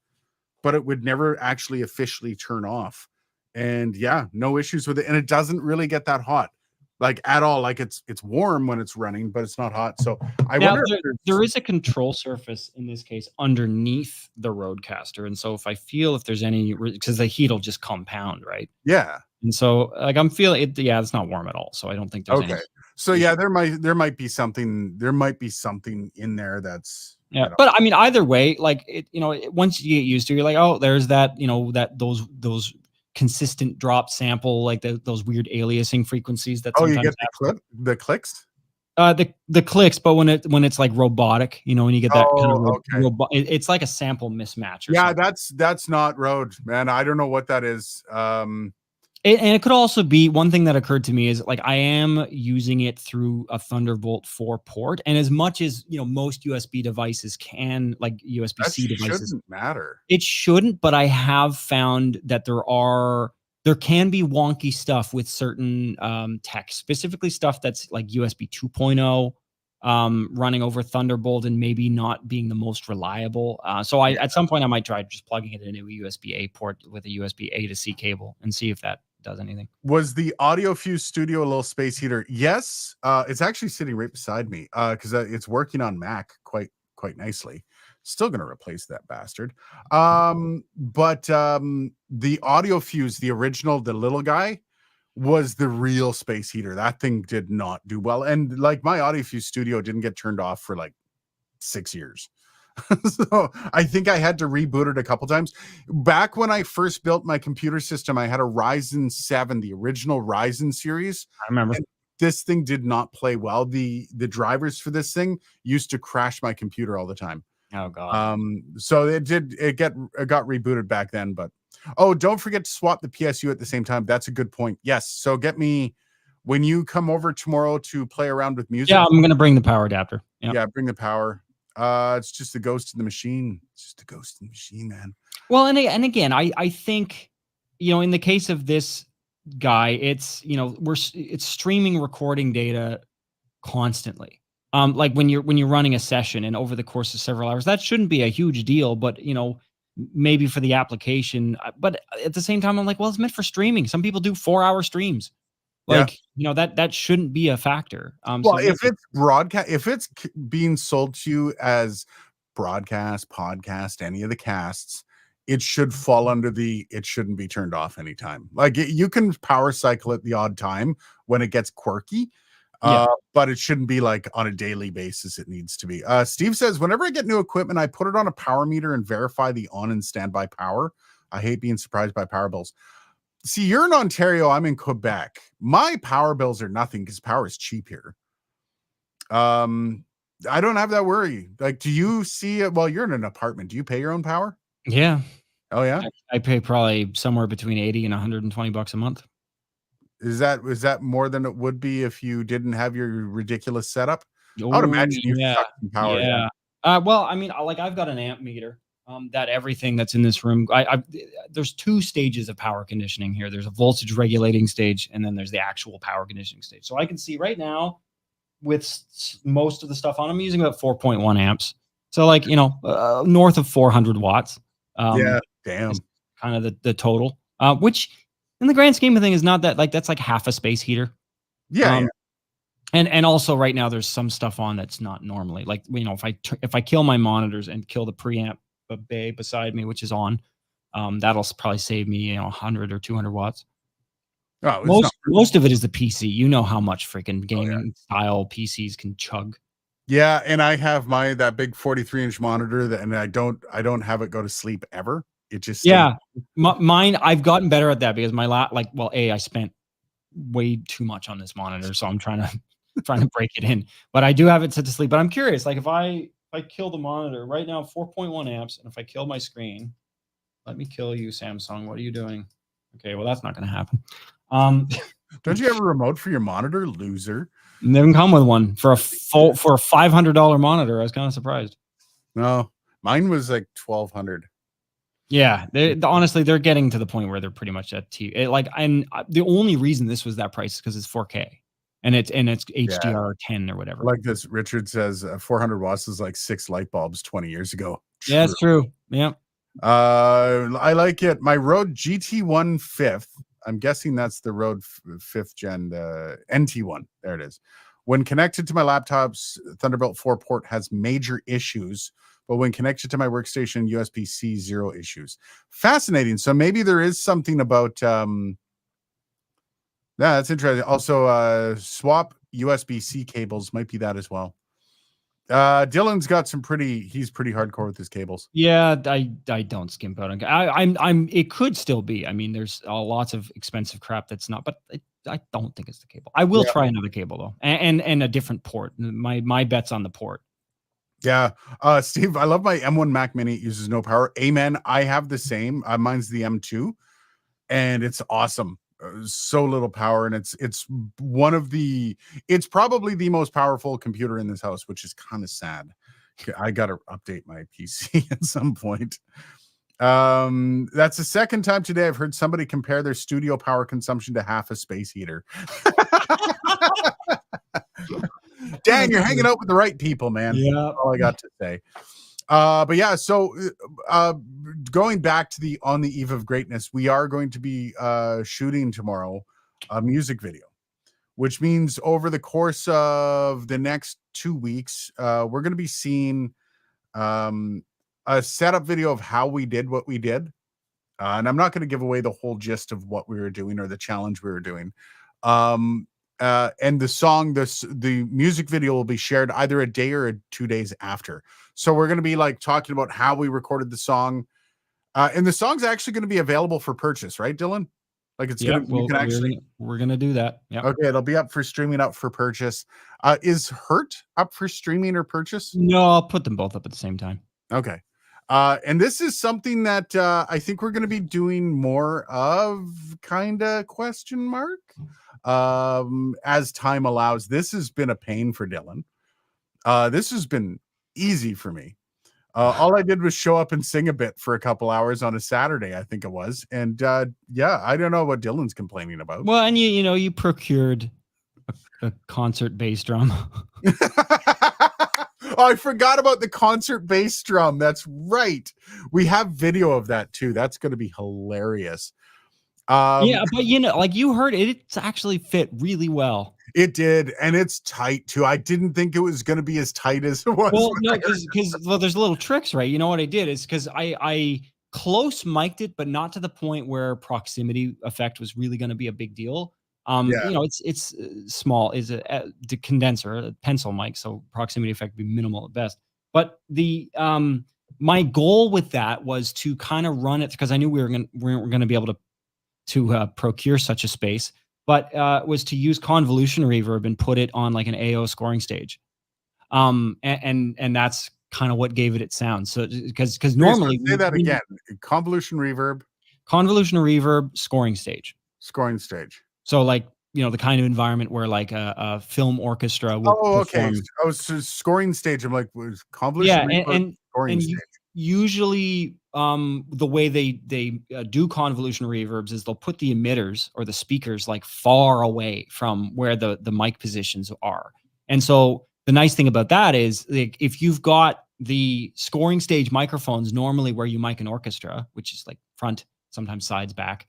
but it would never actually officially turn off. And yeah, no issues with it. And it doesn't really get that hot, like at all. Like it's warm when it's running, but it's not hot. So I wonder if there is a control surface in this case underneath the Rodecaster. And so if I feel if there's any, because the heat will just compound, right? Yeah. And so like I'm feeling it, yeah, it's not warm at all. So I don't think there's any. So yeah, there might be something in there that's but I mean either way, like it, once you get used to it, you're like, oh, there's that, those consistent drop sample, like those weird aliasing frequencies that you get the clicks. The clicks, but when it's like robotic, when you get that kind of okay. It's like a sample mismatch. Yeah, that's not Rode, man. I don't know what that is. And it could also be one thing that occurred to me is like I am using it through a Thunderbolt 4 port, and as much as most USB devices can, like USB-C devices, shouldn't matter. It shouldn't, but I have found that there can be wonky stuff with certain tech, specifically stuff that's like USB 2.0 running over Thunderbolt and maybe not being the most reliable. So at some point I might try just plugging it into a USB-A port with a USB-A to C cable and see if that does anything. Was the AudioFuse Studio a little space heater? Yes. It's actually sitting right beside me because it's working on Mac quite nicely. Still going to replace that bastard. But the AudioFuse, the original, the little guy, was the real space heater. That thing did not do well. And like my AudioFuse Studio didn't get turned off for like 6 years. So I think I had to reboot it a couple times. Back when I first built my computer system, I had a Ryzen 7, the original Ryzen series. I remember. And this thing did not play well. The drivers for this thing used to crash my computer all the time. Oh god. So it got rebooted back then, but don't forget to swap the PSU at the same time. That's a good point. Yes. So get me when you come over tomorrow to play around with music. Yeah, I'm gonna bring the power adapter. Yeah, bring the power. It's just the ghost in the machine. It's just a ghost in the machine, man. Well, and again, I think, in the case of this guy, it's it's streaming recording data constantly. Like when you're running a session and over the course of several hours, that shouldn't be a huge deal, but maybe for the application. But at the same time, I'm like, well, it's meant for streaming. Some people do 4-hour streams. Like, that shouldn't be a factor. Well, if it's broadcast, if it's being sold to you as broadcast, podcast, any of the casts, it should fall under it shouldn't be turned off anytime. Like you can power cycle it the odd time when it gets quirky, but it shouldn't be like on a daily basis. It needs to be. Steve says, whenever I get new equipment, I put it on a power meter and verify the on and standby power. I hate being surprised by power bills. See, you're in Ontario. I'm in Quebec. My power bills are nothing because power is cheap here. I don't have that worry. Like, do you see it? Well, you're in an apartment. Do you pay your own power? Yeah. Oh yeah. I pay probably somewhere between $80 and $120 a month. Is that more than it would be if you didn't have your ridiculous setup? I would imagine you suck some power. Yeah. Well, I mean, like I've got an amp meter. That everything that's in this room, there's 2 stages of power conditioning here. There's a voltage regulating stage, and then there's the actual power conditioning stage. So I can see right now with most of the stuff on, I'm using about 4.1 amps. So like, north of 400 watts. Yeah, damn. Kind of the total, which in the grand scheme of things is not that, like, that's like half a space heater. Yeah. And also right now there's some stuff on that's not normally, like, if I kill my monitors and kill the preamp bay beside me, which is on, that'll probably save me 100 or 200 watts. Most of it is the PC. You know how much freaking gaming style PCs can chug. Yeah, and I have that big 43-inch monitor and I don't have it go to sleep ever. It just mine. I've gotten better at that because I spent way too much on this monitor, so I'm trying to trying to break it in. But I do have it set to sleep. But I'm curious, like if I kill the monitor right now, 4.1 amps, and if I kill my screen, let me kill you, Samsung. What are you doing? Okay, well that's not going to happen. Don't you have a remote for your monitor, loser? They didn't come with one for a $500 monitor. I was kind of surprised. No, mine was like 1,200. Yeah, honestly, they're getting to the point where they're pretty much at and the only reason this was that price is because it's 4K and it's HDR10 or whatever. Like this, Richard says 400 watts is like 6 light bulbs 20 years ago. Yeah, it's true. Yeah. I like it. My Rode GT1 5th. I'm guessing that's the Rode 5th gen NT1. There it is. When connected to my laptop's Thunderbolt 4 port has major issues, but when connected to my workstation USB-C, 0 issues. Fascinating. So maybe there is something about yeah, that's interesting. Also, swap USB-C cables might be that as well. Dylan's got he's pretty hardcore with his cables. Yeah, I don't skimp out on. It could still be. I mean, there's lots of expensive crap that's not, but I don't think it's the cable. I will try another cable though, and a different port. My bet's on the port. Yeah, Steve, I love my M1 Mac Mini. It uses no power. Amen. I have the same. Mine's the M2, and it's awesome. So little power, and it's probably the most powerful computer in this house, which is kind of sad. I gotta update my PC at some point. That's the second time today I've heard somebody compare their studio power consumption to half a space heater. Dan, you're hanging out with the right people, man. Yeah, that's all I got to say. But yeah, so going back to On the Eve of Greatness, we are going to be shooting tomorrow a music video, which means over the course of the next 2 weeks, we're going to be seeing a setup video of how we did what we did. And I'm not going to give away the whole gist of what we were doing or the challenge we were doing. And the music video will be shared either a day or 2 days after. So we're going to be like talking about how we recorded the song. And the song's actually going to be available for purchase, right, Dylan? Like it's we're going to do that. Yeah. Okay. It'll be up for streaming, up for purchase. Is Hurt up for streaming or purchase? No, I'll put them both up at the same time. Okay. And this is something that I think we're going to be doing more of, kind of question mark, as time allows. This has been a pain for Dylan. This has been easy for me. All I did was show up and sing a bit for a couple hours on a Saturday, I think it was. And yeah, I don't know what Dylan's complaining about. Well, and you procured a concert bass drum. Oh, I forgot about the concert bass drum. That's right. We have video of that too. That's going to be hilarious. Yeah, but like you heard it, it's actually fit really well. It did, and it's tight too. I didn't think it was going to be as tight as it was. Well, no, because there's little tricks, right? You know what I did is because I close mic'd it, but not to the point where proximity effect was really going to be a big deal. It's small, is the condenser, a pencil mic, so proximity effect would be minimal at best. But the my goal with that was to kind of run it because I knew we weren't going to be able to procure such a space, but was to use convolution reverb and put it on like an AO scoring stage, and that's kind of what gave it its sound. So because normally say that again, convolution reverb, scoring stage. So like, the kind of environment where like a film orchestra will perform. Okay. Oh, so scoring stage. I'm like, was convolution reverb, scoring stage. Usually the way they do convolution reverbs is they'll put the emitters or the speakers like far away from where the mic positions are. And so the nice thing about that is like, if you've got the scoring stage microphones normally where you mic an orchestra, which is like front, sometimes sides, back,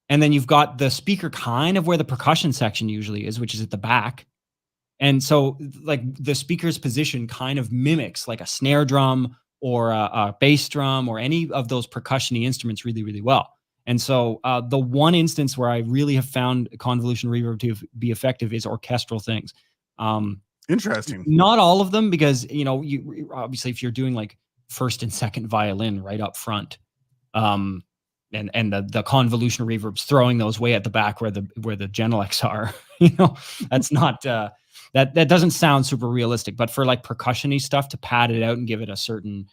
and then you've got the speaker kind of where the percussion section usually is, which is at the back. And so like the speaker's position kind of mimics like a snare drum or a bass drum or any of those percussion-y instruments really, really well. And so the one instance where I really have found convolution reverb to be effective is orchestral things. Interesting. Not all of them, because, you obviously if you're doing like first and second violin right up front, and the convolution reverbs throwing those way at the back where the Genelecs are. That's not that doesn't sound super realistic. But for like percussion-y stuff, to pad it out and give it a certain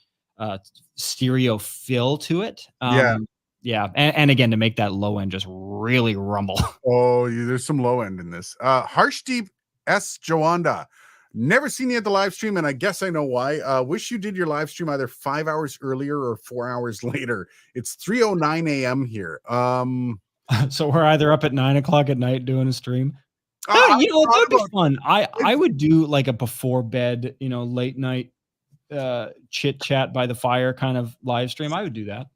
stereo feel to it. Yeah, and again, to make that low end just really rumble. Oh, there's some low end in this. Harshdeep S. Joanda. Never seen you at the live stream, and I guess I know why. Wish you did your live stream either 5 hours earlier or 4 hours later. It's 3:09 a.m. here. So we're either up at 9 o'clock at night doing a stream. No, that'd be fun. I would do like a before bed, late night chit chat by the fire kind of live stream. I would do that.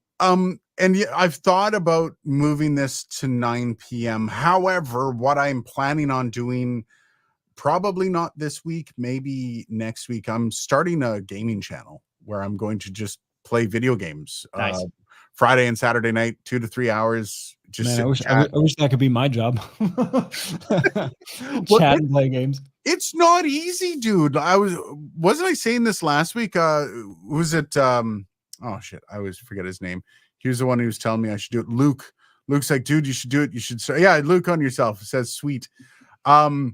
And yeah, I've thought about moving this to 9 p.m. However, what I'm planning on doing, probably not this week, maybe next week, I'm starting a gaming channel where I'm going to just play video games. Nice. Friday and Saturday night, 2 to 3 hours. Just I wish that could be my job. Chat and play games. It's not easy, dude. Wasn't I saying this last week? Was it oh shit, I always forget his name. He was the one who was telling me I should do it. Luke's like, dude, you should do it. You should say, yeah, Luke on yourself. It says sweet. I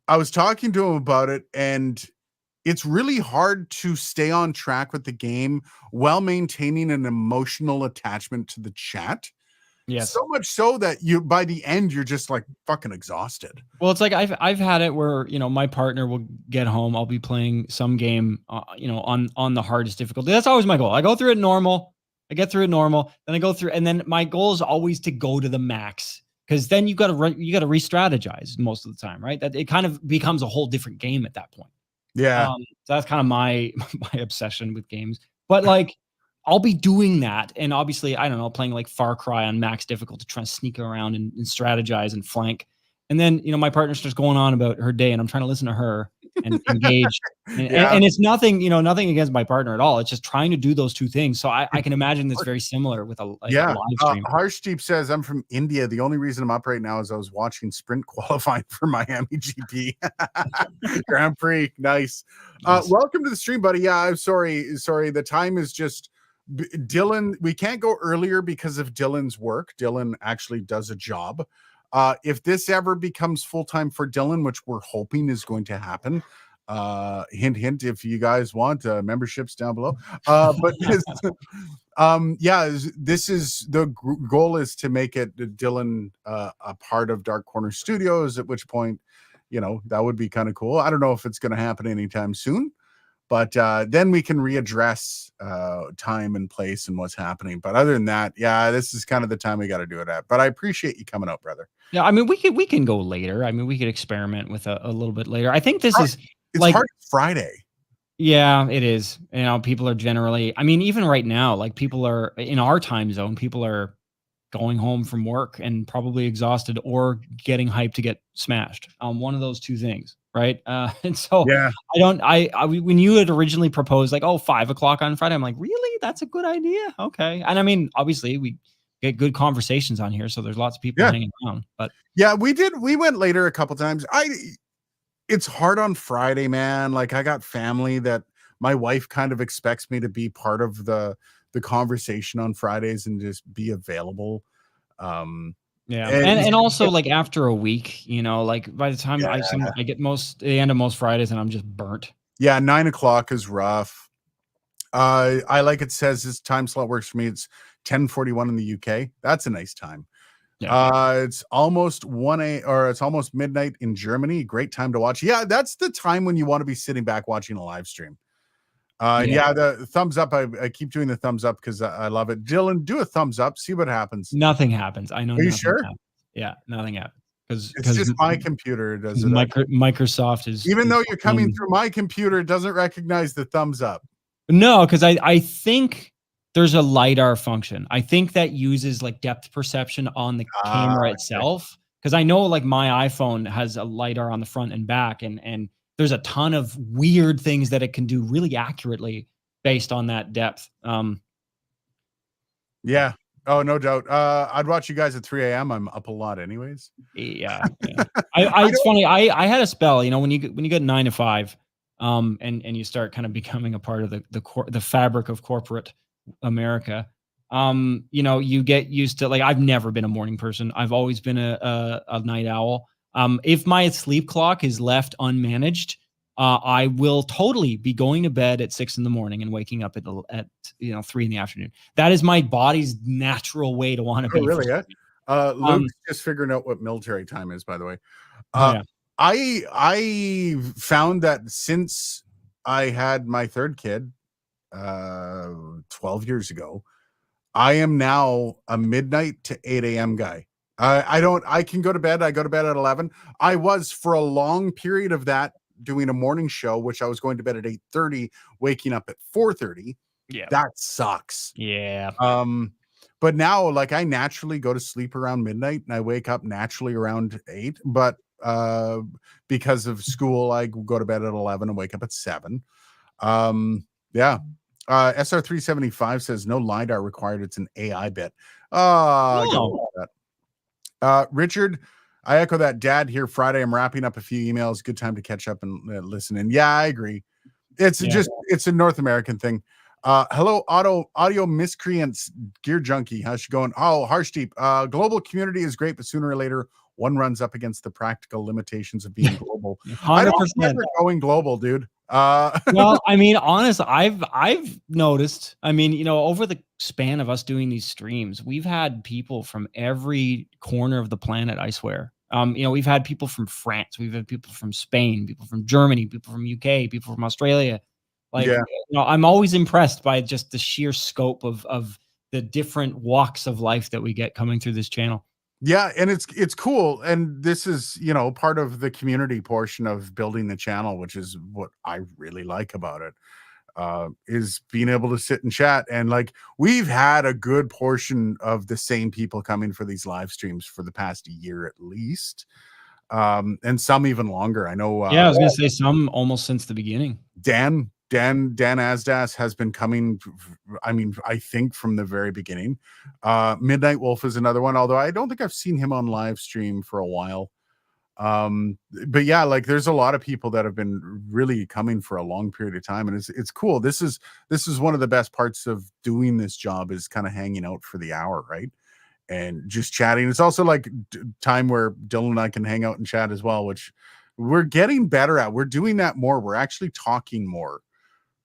was talking to him about it, and it's really hard to stay on track with the game while maintaining an emotional attachment to the chat. Yes. So much so that by the end, you're just like fucking exhausted. Well, it's like I've had it where, my partner will get home. I'll be playing some game, on the hardest difficulty. That's always my goal. I go through it normal. I get through it normal. Then I go through, and then my goal is always to go to the max, because then you got to re-strategize most of the time, right? That it kind of becomes a whole different game at that point. Yeah. So that's kind of my obsession with games. But like, I'll be doing that, and obviously, I don't know, playing like Far Cry on max difficult to try and sneak around and strategize and flank. And then, my partner starts going on about her day, and I'm trying to listen to her and engage. And it's nothing, nothing against my partner at all. It's just trying to do those two things. So I can imagine that's very similar with a live stream. Harshdeep says, I'm from India. The only reason I'm up right now is I was watching sprint qualifying for Miami GP Grand Prix. Nice. Welcome to the stream, buddy. Yeah, I'm sorry. The time is just Dylan. We can't go earlier because of Dylan's work. Dylan actually does a job. If this ever becomes full-time for Dylan, which we're hoping is going to happen, hint, hint, if you guys want memberships down below. But this is the goal, is to make it Dylan a part of Dark Corner Studios, at which point, that would be kind of cool. I don't know if it's going to happen anytime soon, but then we can readdress time and place and what's happening. But other than that, this is kind of the time we got to do it at. But I appreciate you coming out, brother. Yeah, I mean, we can go later. I mean, we could experiment with a little bit later. I think this is like hard Friday. Yeah, it is. People are generally, I mean, even right now, like people are in our time zone, people are going home from work and probably exhausted or getting hyped to get smashed. One of those two things. Right. And so when you had originally proposed like, 5 o'clock on Friday, I'm like, really? That's a good idea. Okay. And I mean, obviously we get good conversations on here, so there's lots of people hanging around. But we went later a couple times. It's hard on Friday, man. Like, I got family that my wife kind of expects me to be part of the conversation on Fridays and just be available. And also like after a week, like by the time I get the end of most Fridays, and I'm just burnt. 9 o'clock is rough. I like it says this time slot works for me. It's 10:41 in the UK. That's a nice time. It's almost it's almost midnight in Germany. Great time to watch. Yeah, that's the time when you want to be sitting back watching a live stream. The thumbs up. I keep doing the thumbs up because I love it. Dylan, do a thumbs up. See what happens. Nothing happens. I know. Are you sure? Happens. Yeah, nothing happens. Because it's just my computer does it. Microsoft is, even though you're coming through my computer, it doesn't recognize the thumbs up. No, because I think there's a LiDAR function. I think that uses like depth perception on the camera itself. Because I know like my iPhone has a LiDAR on the front and back, and there's a ton of weird things that it can do really accurately based on that depth. Yeah. Oh, no doubt. I'd watch you guys at 3 a.m. I'm up a lot anyways. Yeah. It's funny. I had a spell, when you get 9 to 5, and you start kind of becoming a part of the fabric of corporate America. You know, you get used to, like, I've never been a morning person. I've always been a night owl. If my sleep clock is left unmanaged, I will totally be going to bed at 6 in the morning and waking up at 3 in the afternoon. That is my body's natural way to want to Oh, be. really? Yeah. Um, Luke's just figuring out what military time is, by the way. oh yeah, I found that since I had my third kid 12 years ago, I am now a midnight to 8 a.m. guy. I can go to bed. I go to bed at 11. I was for a long period of that doing a morning show, which I was going to bed at 8:30, waking up at 4:30. yeah, That sucks. yeah. But now, like, I naturally go to sleep around midnight and I wake up naturally around 8. But because of school, I go to bed at 11 and wake up at 7. Yeah. SR375 says no LiDAR required. It's an AI bit. I got Oh, that. Richard, I echo that. Dad here Friday. I'm wrapping up a few emails. Good time to catch up and listen. And yeah, I agree. It's yeah. just it's a North American thing. Hello, audio miscreants, gear junkie. How's she going? Oh, Harshdeep. Global community is great, but sooner or later, one runs up against the practical limitations of being global. I don't 100%. remember going global, dude. Well, I mean, honestly, I've noticed. I mean, you know, over the span of us doing these streams, we've had people from every corner of the planet. I swear. You know, we've had people from France, we've had people from Spain, people from Germany, people from UK, people from Australia. Like, Yeah. you know, I'm always impressed by just the sheer scope of the different walks of life that we get coming through this channel. Yeah, and it's cool, and this is, part of the community portion of building the channel, which is what I really like about it, is being able to sit and chat. And like, we've had a good portion of the same people coming for these live streams for the past year at least, and some even longer. I know. Yeah, I was gonna say some almost since the beginning. Dan Asdas has been coming. I mean, I think from the very beginning. Midnight Wolf is another one, although I don't think I've seen him on live stream for a while. But yeah, like, there's a lot of people that have been really coming for a long period of time, and it's cool. This is one of the best parts of doing this job, is kind of hanging out for the hour, right? And just chatting. It's also like time where Dylan and I can hang out and chat as well, which we're getting better at. We're doing that more. We're actually talking more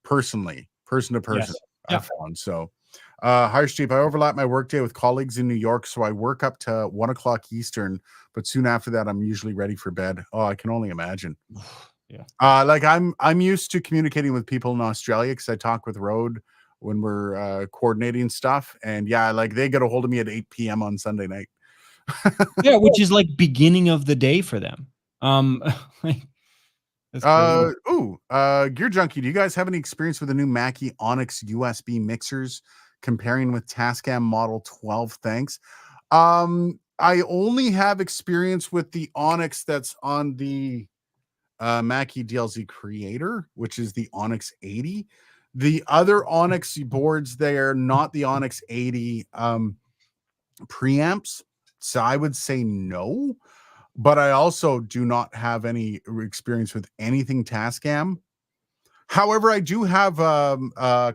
personally, person to person. Yes. I found. So Harshdeep, I overlap my workday with colleagues in New York, so I work up to 1 o'clock Eastern, but soon after that I'm usually ready for bed. Oh, I can only imagine. Yeah. Like, I'm used to communicating with people in Australia because I talk with Road when we're coordinating stuff, and yeah, like, they get a hold of me at 8 p.m. on Sunday night. Yeah, which is like beginning of the day for them. Like, that's crazy. Gear Junkie, do you guys have any experience with the new Mackie Onyx USB mixers comparing with Tascam Model 12? Thanks. I only have experience with the Onyx that's on the Mackie DLZ Creator, which is the Onyx 80. The other Onyx boards there, not the Onyx 80 preamps. So I would say no. But I also do not have any experience with anything Tascam. However, I do have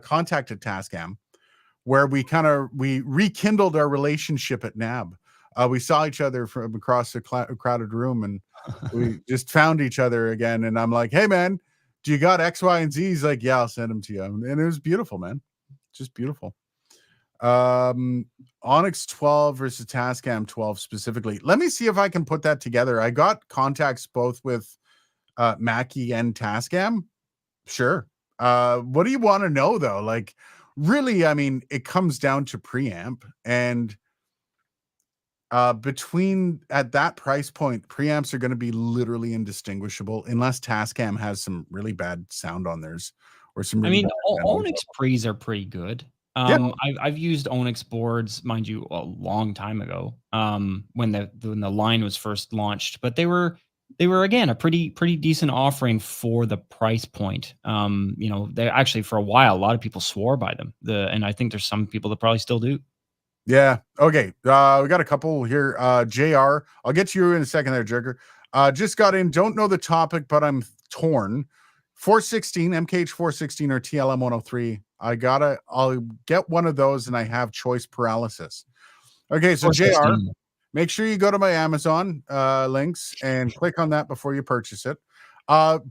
contacted Tascam, where we rekindled our relationship at NAB. We saw each other from across a crowded room, and we just found each other again. And I'm like, "Hey, man, do you got X, Y, and Z?" He's like, "Yeah, I'll send them to you." And it was beautiful, man. Just beautiful. Onyx 12 versus Tascam 12 specifically. Let me see if I can put that together. I got contacts both with Mackie and Tascam. Sure. What do you want to know though? Like, really, I mean, it comes down to preamp, and between at that price point, preamps are going to be literally indistinguishable unless Tascam has some really bad sound on theirs, or some I really mean, bad Onyx pre's are pretty good. Yeah. I've used Onyx boards, mind you, a long time ago. When the line was first launched, but they were again a pretty decent offering for the price point. You know, they actually, for a while, a lot of people swore by them. And I think there's some people that probably still do. Yeah. Okay. We got a couple here. JR, I'll get to you in a second there, Jigger. Just got in. Don't know the topic, but I'm torn. 416, MKH 416 or TLM 103. I'll get one of those, and I have choice paralysis. Okay, so JR, 416. make sure you go to my Amazon links and click on that before you purchase it.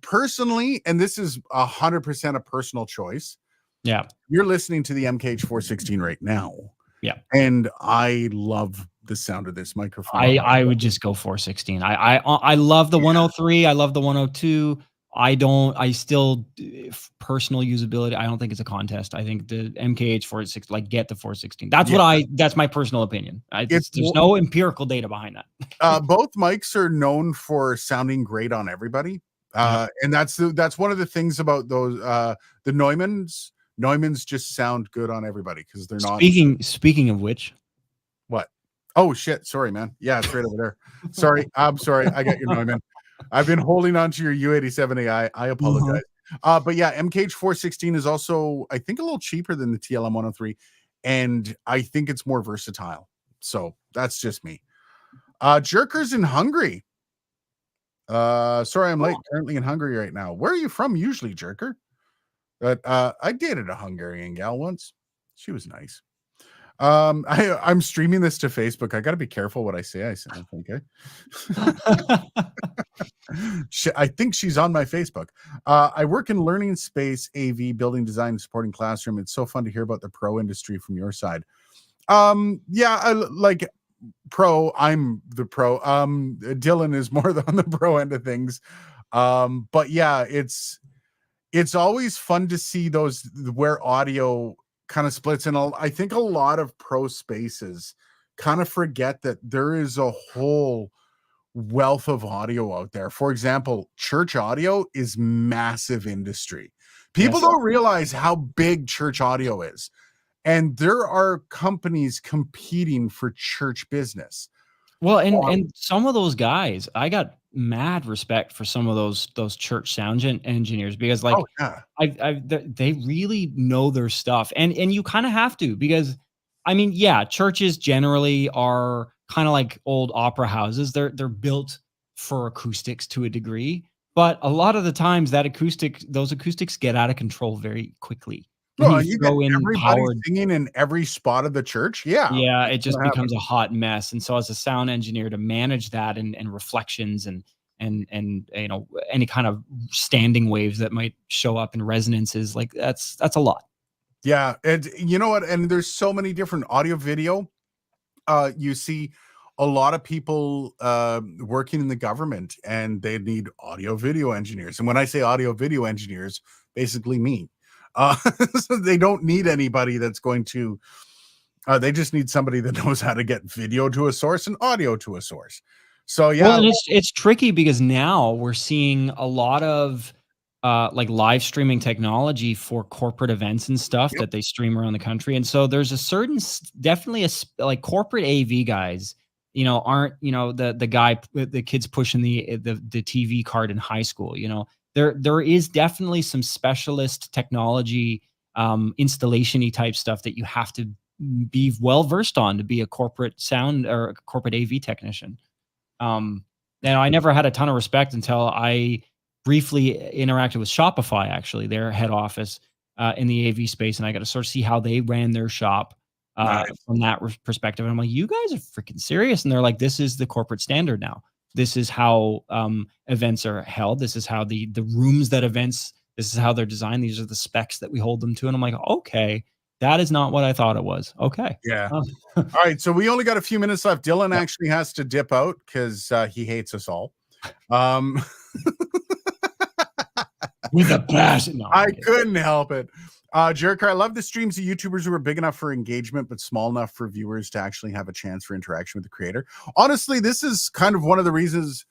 Personally, and this is 100% a personal choice. Yeah. You're listening to the MKH 416 right now. Yeah. And I love the sound of this microphone. I would just go 416. I love the 103. I love the 102. I still personal usability. I don't think it's a contest. I think the MKH 416, like, get the 416. That's my personal opinion. There's no empirical data behind that. Both mics are known for sounding great on everybody. And that's one of the things about those, the Neumanns. Neumanns just sound good on everybody because they're not. Speaking of which, what? Oh shit! Sorry, man. Yeah, it's right over there. Sorry, I'm sorry. I got your Neumann. I've been holding on to your U87AI. I apologize. But yeah, MKH 416 is also, I think, a little cheaper than the TLM 103, and I think it's more versatile. So that's just me. Jerkers in Hungary. Sorry, I'm late. Currently in Hungary right now. Where are you from usually, Jerker? But I dated a Hungarian gal once. She was nice. I'm streaming this to Facebook. I got to be careful what I say. I think, I think she's on my Facebook. I work in learning space, AV, building design, and supporting classroom. It's so fun to hear about the pro industry from your side. Yeah, I like pro. I'm the pro. Dylan is more on the pro end of things. But yeah, it's always fun to see those where audio kind of splits. And I think a lot of pro spaces kind of forget that there is a whole wealth of audio out there. For example, church audio is massive industry. People don't realize how big church audio is. And there are companies competing for church business. Well, and some of those guys, I got mad respect for some of those church sound engineers, because like they really know their stuff, and you kind of have to, because I mean, yeah, churches generally are kind of like old opera houses. They're built for acoustics to a degree, but a lot of the times those acoustics get out of control very quickly. Well, you throw in everybody singing in every spot of the church. Yeah, it just becomes a hot mess. And so as a sound engineer, to manage that and reflections and you know, any kind of standing waves that might show up in resonances, like that's a lot. Yeah, and you know what? And there's so many different audio video. You see a lot of people working in the government, and they need audio video engineers. And when I say audio video engineers, basically me. So they don't need anybody that's going to, they just need somebody that knows how to get video to a source and audio to a source. So yeah, well, and it's tricky because now we're seeing a lot of like live streaming technology for corporate events and stuff that they stream around the country. And so there's a certain, definitely like corporate AV guys, you know, aren't, you know, the kids pushing the TV card in high school, you know. There is definitely some specialist technology, installation-y type stuff that you have to be well versed on to be a corporate sound or a corporate AV technician. And I never had a ton of respect until I briefly interacted with Shopify, actually, their head office in the AV space, and I got to sort of see how they ran their shop from that perspective. And I'm like, you guys are freaking serious? And they're like, this is the corporate standard now. This is how events are held. This is how the rooms that events, this is how they're designed. These are the specs that we hold them to. And I'm like, okay, that is not what I thought it was. Okay. Yeah. All right. So we only got a few minutes left. Dylan actually has to dip out because he hates us all. With a passion. No, I couldn't help it. Jerker, I love the streams of YouTubers who are big enough for engagement, but small enough for viewers to actually have a chance for interaction with the creator. Honestly, this is kind of one of the reasons.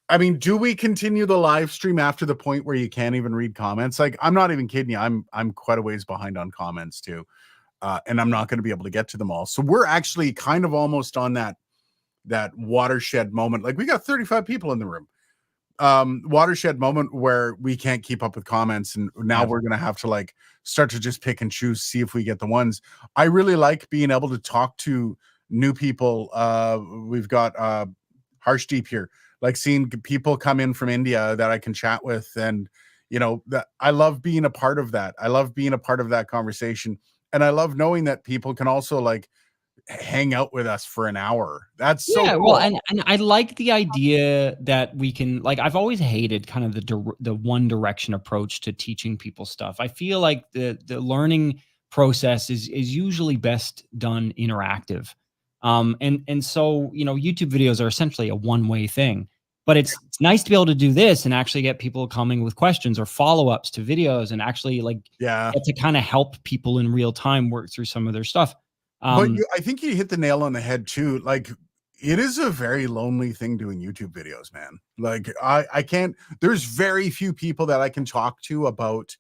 I mean, do we continue the live stream after the point where you can't even read comments? Like, I'm not even kidding you. I'm quite a ways behind on comments too. And I'm not going to be able to get to them all. So we're actually kind of almost on that watershed moment. Like, we got 35 people in the room. Watershed moment where we can't keep up with comments, and now we're gonna have to like start to just pick and choose, see if we get the ones. I really like being able to talk to new people. We've got Harshdeep here, like seeing people come in from India that I can chat with, and you know, that I love being a part of that. I love being a part of that conversation. And I love knowing that people can also like hang out with us for an hour. That's so Yeah, well, cool. and I like the idea that we can like I've always hated kind of the one direction approach to teaching people stuff. I feel like the learning process is usually best done interactive. And so, you know, YouTube videos are essentially a one-way thing. But it's nice to be able to do this and actually get people coming with questions or follow-ups to videos and actually like Yeah. get to kind of help people in real time work through some of their stuff. But Um, I think you hit the nail on the head too. Like it is a very lonely thing doing YouTube videos, man. Like I can't, there's very few people that I can talk to about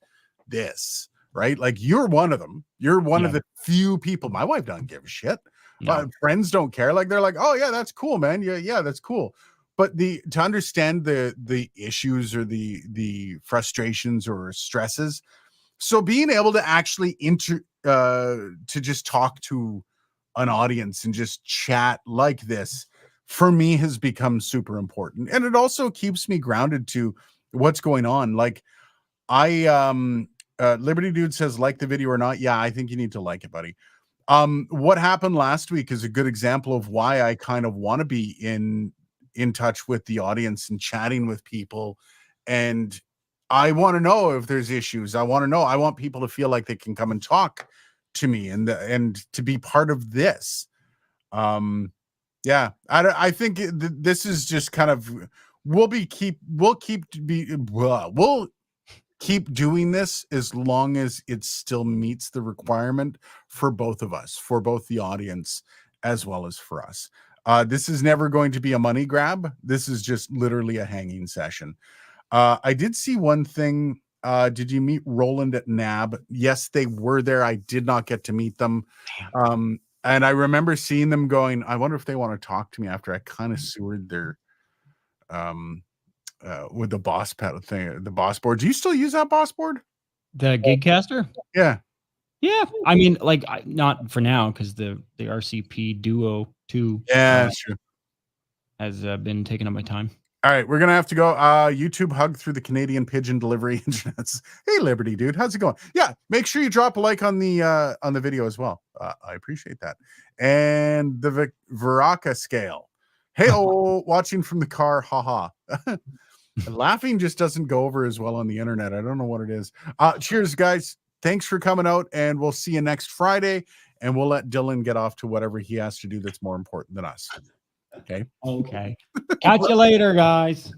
this, right? Like you're one of them. You're one of yeah, the few people. My wife doesn't give a shit. no. Friends don't care. Like they're like, oh yeah, that's cool, man. Yeah, that's cool. But to understand the issues or the frustrations or stresses, so being able to actually to just talk to an audience and just chat like this for me has become super important. And it also keeps me grounded to what's going on. Like I Liberty Dude says, like the video or not. Yeah, I think you need to like it, buddy. What happened last week is a good example of why I kind of want to be in touch with the audience and chatting with people. And I want to know if there's issues. I want to know. I want people to feel like they can come and talk to me and to be part of this. Yeah, I think this is just kind of we'll keep doing this as long as it still meets the requirement for both of us, for both the audience as well as for us. This is never going to be a money grab. This is just literally a hanging session. I did see one thing. Did you meet Roland at NAB? Yes, they were there. I did not get to meet them. And I remember seeing them going, I wonder if they want to talk to me after I kind of sewered their with the boss pad thing, the boss board. Do you still use that boss board? The Gigcaster? Yeah. Yeah. I mean, like not for now because the RCP Duo 2 Yeah, that's true. has been taking up my time. All right, we're gonna have to go. YouTube hug through the Canadian pigeon delivery internets. Hey, Liberty Dude, how's it going? Yeah, make sure you drop a like on the video as well. I appreciate that. And the Veraka scale. Hey, watching from the car, haha. Laughing just doesn't go over as well on the internet. I don't know what it is. Cheers, guys. Thanks for coming out, and we'll see you next Friday. And we'll let Dylan get off to whatever he has to do that's more important than us. Okay. Okay. Catch you later, guys.